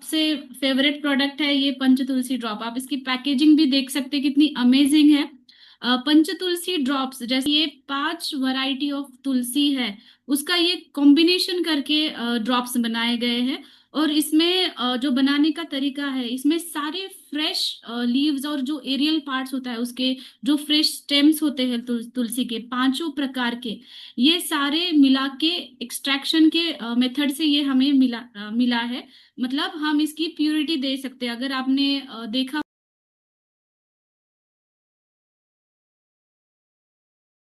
सबसे favourite product है ये पंच तुलसी ड्रॉप। आप इसकी पैकेजिंग भी देख सकते हैं कितनी अमेजिंग है। पंच तुलसी ड्रॉप्स, जैसे ये 5 वैरायटी ऑफ तुलसी है, उसका ये कॉम्बिनेशन करके ड्रॉप्स बनाए गए हैं। और इसमें जो बनाने का तरीका है, इसमें सारे फ्रेश लीव्स और जो एरियल पार्ट्स होता है उसके, जो फ्रेश स्टेम्स होते हैं तुलसी के पांचों प्रकार के, ये सारे मिला के एक्सट्रैक्शन के मेथड से ये हमें मिला है। मतलब हम इसकी प्यूरिटी दे सकते हैं। अगर आपने देखा,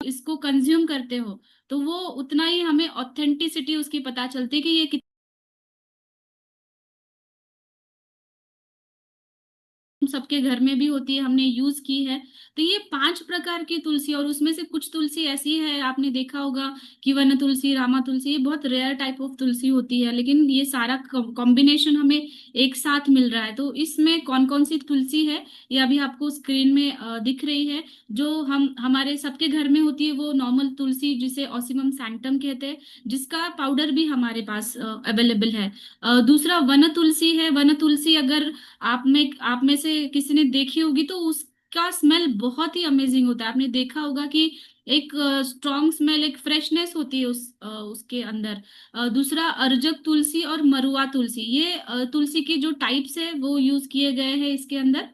इसको कंज्यूम करते हो, तो वो उतना ही हमें ऑथेंटिसिटी उसकी पता चलती है कि ये सबके घर में भी होती है, हमने यूज की है। तो ये 5 प्रकार की तुलसी, और उसमें से कुछ तुलसी ऐसी है, आपने देखा होगा कि वन तुलसी, रामा तुलसी, ये बहुत रेयर टाइप ऑफ तुलसी होती है, लेकिन ये सारा कॉम्बिनेशन हमें एक साथ मिल रहा है। तो इसमें कौन कौन सी तुलसी है, ये अभी आपको स्क्रीन में दिख रही है। जो हम हमारे सबके घर में होती है वो नॉर्मल तुलसी, जिसे ऑसिमम सैंक्टम कहते हैं, जिसका पाउडर भी हमारे पास अवेलेबल है। दूसरा वन तुलसी है। वन तुलसी अगर आप में से किसी ने देखी होगी तो उसका स्मेल बहुत ही अमेजिंग होता है। आपने देखा होगा कि एक स्ट्रॉन्ग स्मेल, एक फ्रेशनेस होती है उसके अंदर। दूसरा अर्जक तुलसी और मरुआ तुलसी, ये तुलसी की जो टाइप्स है वो यूज किए गए हैं इसके अंदर।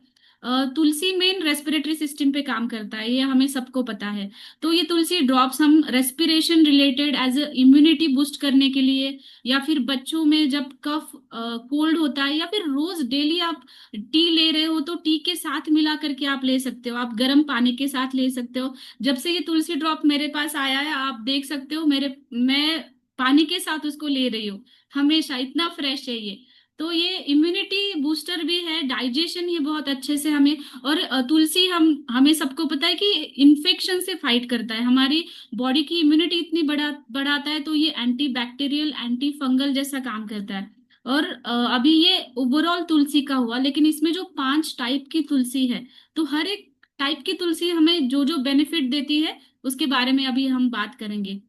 तुलसी मेन रेस्पिरेटरी सिस्टम पे काम करता है, ये हमें सबको पता है। तो ये तुलसी ड्रॉप्स हम respiration related as a immunity boost करने के लिए, या फिर बच्चों में जब कफ कोल्ड होता है, या फिर रोज डेली आप टी ले रहे हो तो टी के साथ मिला करके आप ले सकते हो, आप गर्म पानी के साथ ले सकते हो। जब से ये तुलसी ड्रॉप मेरे पास आया है, आप देख सकते हो मैं पानी के साथ उसको ले रही हूँ हमेशा, इतना फ्रेश है ये। तो ये इम्यूनिटी बूस्टर भी है, डाइजेशन ये बहुत अच्छे से हमें। और तुलसी हमें सबको पता है कि इन्फेक्शन से फाइट करता है, हमारी बॉडी की इम्यूनिटी इतनी बढ़ाता है। तो ये एंटी बैक्टीरियल, एंटी फंगल जैसा काम करता है। और अभी ये ओवरऑल तुलसी का हुआ, लेकिन इसमें जो 5 टाइप की तुलसी है, तो हर एक टाइप की तुलसी हमें जो जो बेनिफिट देती है उसके बारे में अभी हम बात करेंगे।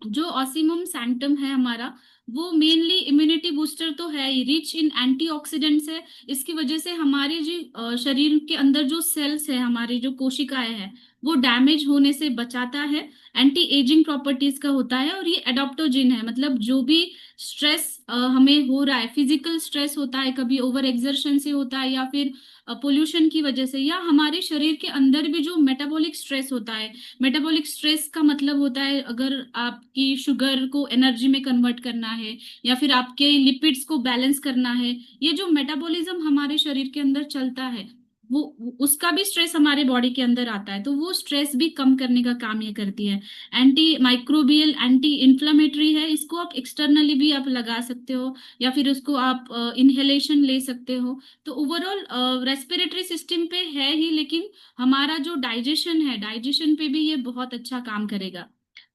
जो ऑसिमम सैंक्टम है हमारा, वो मेनली इम्यूनिटी बूस्टर तो है ही, रिच इन एंटीऑक्सीडेंट्स है। इसकी वजह से हमारे जो शरीर के अंदर जो सेल्स है, हमारी जो कोशिकाएं हैं, वो डैमेज होने से बचाता है। एंटी एजिंग प्रॉपर्टीज का होता है। और ये एडॉप्टोजिन है, मतलब जो भी स्ट्रेस हमें हो रहा है, फिजिकल स्ट्रेस होता है, कभी ओवर एक्सर्शन से होता है, या फिर पोल्यूशन की वजह से, या हमारे शरीर के अंदर भी जो मेटाबॉलिक स्ट्रेस होता है। मेटाबॉलिक स्ट्रेस का मतलब होता है अगर आपकी शुगर को एनर्जी में कन्वर्ट करना है, या फिर आपके लिपिड्स को बैलेंस करना है, ये जो मेटाबॉलिज्म हमारे शरीर के अंदर चलता है, वो उसका भी स्ट्रेस हमारे बॉडी के अंदर आता है, तो वो स्ट्रेस भी कम करने का काम ये करती है। एंटी माइक्रोबियल, एंटी इन्फ्लेमेटरी है, इसको आप एक्सटर्नली भी आप लगा सकते हो, या फिर उसको आप इनहेलेशन ले सकते हो। तो ओवरऑल रेस्पिरेटरी सिस्टम पे है ही, लेकिन हमारा जो डाइजेशन है, डाइजेशन पे भी ये बहुत अच्छा काम करेगा।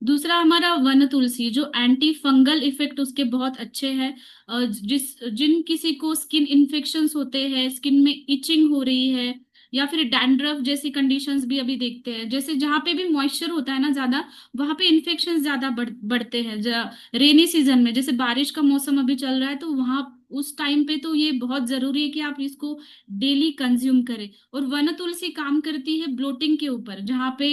दूसरा हमारा वन तुलसी, जो एंटी फंगल इफेक्ट उसके बहुत अच्छे हैं। जिन किसी को स्किन इन्फेक्शंस होते हैं, स्किन में इचिंग हो रही है, या फिर डैंड्रफ जैसी कंडीशंस भी अभी देखते हैं, जैसे जहाँ पे भी मॉइस्चर होता है ना ज्यादा, वहां पे इन्फेक्शन ज्यादा बढ़ते हैं। रेनी सीजन में, जैसे बारिश का मौसम अभी चल रहा है, तो वहां उस टाइम पे तो ये बहुत जरूरी है कि आप इसको डेली कंज्यूम करें। और वन तुलसी काम करती है ब्लोटिंग के ऊपर, जहाँ पे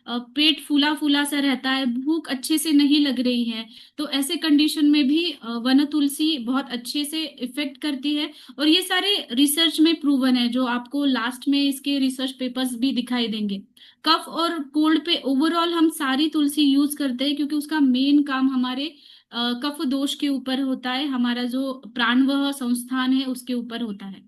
पेट फूला फूला सा रहता है, भूख अच्छे से नहीं लग रही है, तो ऐसे कंडीशन में भी वन तुलसी बहुत अच्छे से इफेक्ट करती है। और ये सारे रिसर्च में प्रूवन है, जो आपको लास्ट में इसके रिसर्च पेपर्स भी दिखाई देंगे। कफ और कोल्ड पे ओवरऑल हम सारी तुलसी यूज करते हैं, क्योंकि उसका मेन काम हमारे कफ दोष के ऊपर होता है, हमारा जो प्राणवह संस्थान है उसके ऊपर होता है।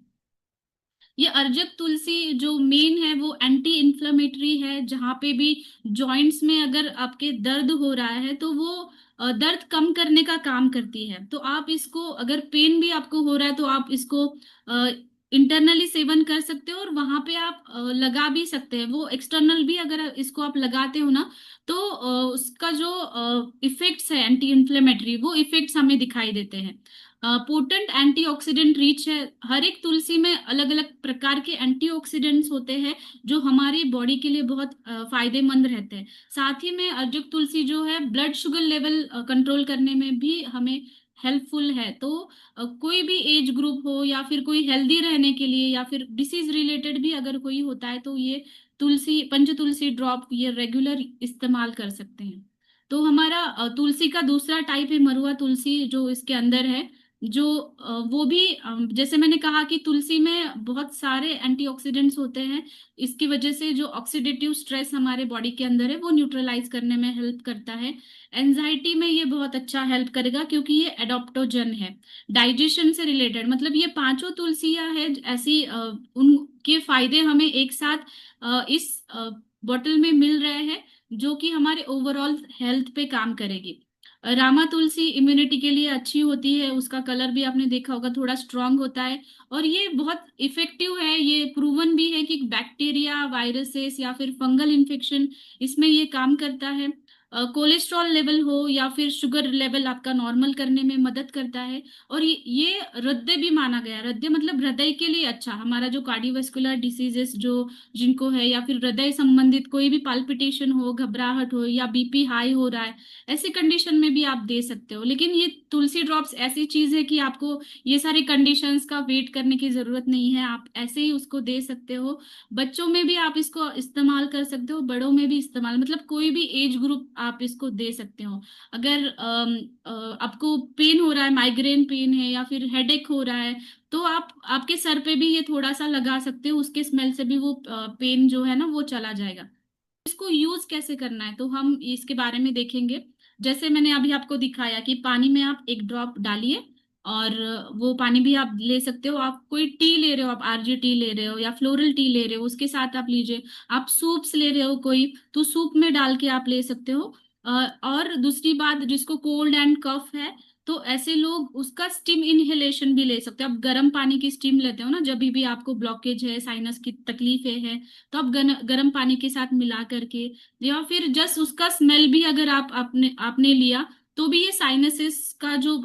ये अर्जक तुलसी जो मेन है वो एंटी इन्फ्लेमेटरी है, जहाँ पे भी जॉइंट्स में अगर आपके दर्द हो रहा है तो वो दर्द कम करने का काम करती है। तो आप इसको, अगर पेन भी आपको हो रहा है, तो आप इसको इंटरनली सेवन कर सकते हो, और वहां पे आप लगा भी सकते हैं। वो एक्सटर्नल भी अगर इसको आप लगाते हो ना, तो उसका जो इफेक्ट्स है एंटी इन्फ्लेमेटरी, वो इफेक्ट्स हमें दिखाई देते हैं। पोटेंट एंटीऑक्सीडेंट रिच है, हर एक तुलसी में अलग अलग प्रकार के एंटीऑक्सीडेंट्स होते हैं, जो हमारी बॉडी के लिए बहुत फायदेमंद रहते हैं। साथ ही में अर्जुक तुलसी जो है, ब्लड शुगर लेवल कंट्रोल करने में भी हमें हेल्पफुल है। तो कोई भी एज ग्रुप हो या फिर कोई हेल्दी रहने के लिए या फिर डिसीज रिलेटेड भी अगर कोई होता है तो ये तुलसी, पंच तुलसी ड्रॉप ये रेगुलर इस्तेमाल कर सकते हैं। तो हमारा तुलसी का दूसरा टाइप है मरुआ तुलसी, जो इसके अंदर है, जो वो भी जैसे मैंने कहा कि तुलसी में बहुत सारे एंटीऑक्सीडेंट्स होते हैं। इसकी वजह से जो ऑक्सीडेटिव स्ट्रेस हमारे बॉडी के अंदर है वो न्यूट्रलाइज करने में हेल्प करता है। एंजाइटी में ये बहुत अच्छा हेल्प करेगा क्योंकि ये एडोप्टोजन है। डाइजेशन से रिलेटेड, मतलब ये पांचों तुलसियां है ऐसी, उनके फायदे हमें एक साथ इस बॉटल में मिल रहे हैं, जो कि हमारे ओवरऑल हेल्थ पे काम करेगी। रामा तुलसी इम्यूनिटी के लिए अच्छी होती है, उसका कलर भी आपने देखा होगा थोड़ा स्ट्रांग होता है। और ये बहुत इफेक्टिव है, ये प्रूवन भी है कि बैक्टीरिया, वायरसेस या फिर फंगल इन्फेक्शन इसमें ये काम करता है। कोलेस्ट्रॉल लेवल हो या फिर शुगर लेवल आपका नॉर्मल करने में मदद करता है। और ये हृदय भी माना गया, हृदय मतलब हृदय के लिए अच्छा, हमारा जो कार्डियोवास्कुलर डिसीजेस जो जिनको है या फिर हृदय संबंधित कोई भी पाल्पिटेशन हो, घबराहट हो या बीपी हाई हो रहा है, ऐसी कंडीशन में भी आप दे सकते हो। लेकिन ये तुलसी ड्रॉप्स ऐसी चीज है कि आपको ये सारी कंडीशंस का वेट करने की जरूरत नहीं है, आप ऐसे ही उसको दे सकते हो। बच्चों में भी आप इसको इस्तेमाल कर सकते हो, बड़ों में भी इस्तेमाल, मतलब कोई भी एज ग्रुप आप इसको दे सकते हो। अगर आपको पेन हो रहा है, माइग्रेन पेन है या फिर हेडेक हो रहा है, तो आप आपके सर पे भी ये थोड़ा सा लगा सकते हो, उसके स्मेल से भी वो पेन जो है ना वो चला जाएगा। इसको यूज कैसे करना है तो हम इसके बारे में देखेंगे। जैसे मैंने अभी आपको दिखाया कि पानी में आप एक ड्रॉप डालिए, और वो पानी भी आप ले सकते हो। आप कोई टी ले रहे हो, आप आरजी टी ले रहे हो या फ्लोरल टी ले रहे हो, उसके साथ आप लीजिए। आप सूप्स ले रहे हो कोई, तो सूप में डाल के आप ले सकते हो। और दूसरी बात, जिसको कोल्ड एंड कफ है, तो ऐसे लोग उसका स्टीम इनहेलेशन भी ले सकते हो। आप गर्म पानी की स्टीम लेते हो ना, जब भी आपको ब्लॉकेज है, साइनस की तकलीफें है, तो आप गर्म पानी के साथ मिला करके, या फिर जस्ट उसका स्मेल भी अगर आप आपने आपने लिया, तो भी ये साइनसिस का जो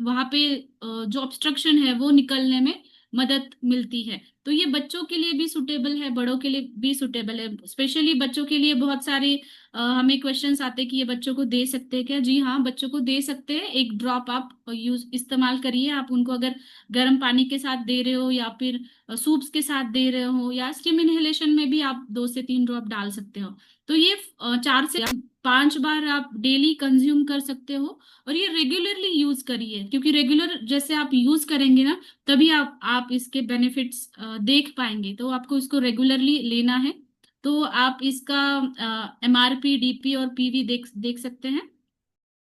वहां पे जो ऑब्स्ट्रक्शन है वो निकलने में मदद मिलती है। तो ये बच्चों के लिए भी सुटेबल है, बड़ों के लिए भी सुटेबल है। स्पेशली बच्चों के लिए बहुत सारे हमें क्वेश्चंस आते हैं कि ये बच्चों को दे सकते हैं क्या। जी हाँ, बच्चों को दे सकते हैं। एक ड्रॉप आप यूज इस्तेमाल करिए। आप उनको अगर गर्म पानी के साथ दे रहे हो या फिर सूप्स के साथ दे रहे हो या स्टीम इनहेलेशन में भी आप 2 से 3 ड्रॉप डाल सकते हो। तो ये 4 से 5 बार आप डेली कंज्यूम कर सकते हो। और ये रेगुलरली यूज करिए, क्योंकि रेगुलर जैसे आप यूज करेंगे ना, तभी आप इसके बेनिफिट्स देख पाएंगे। तो आपको इसको रेगुलरली लेना है। तो आप इसका एमआरपी, डीपी और पीवी देख देख सकते हैं।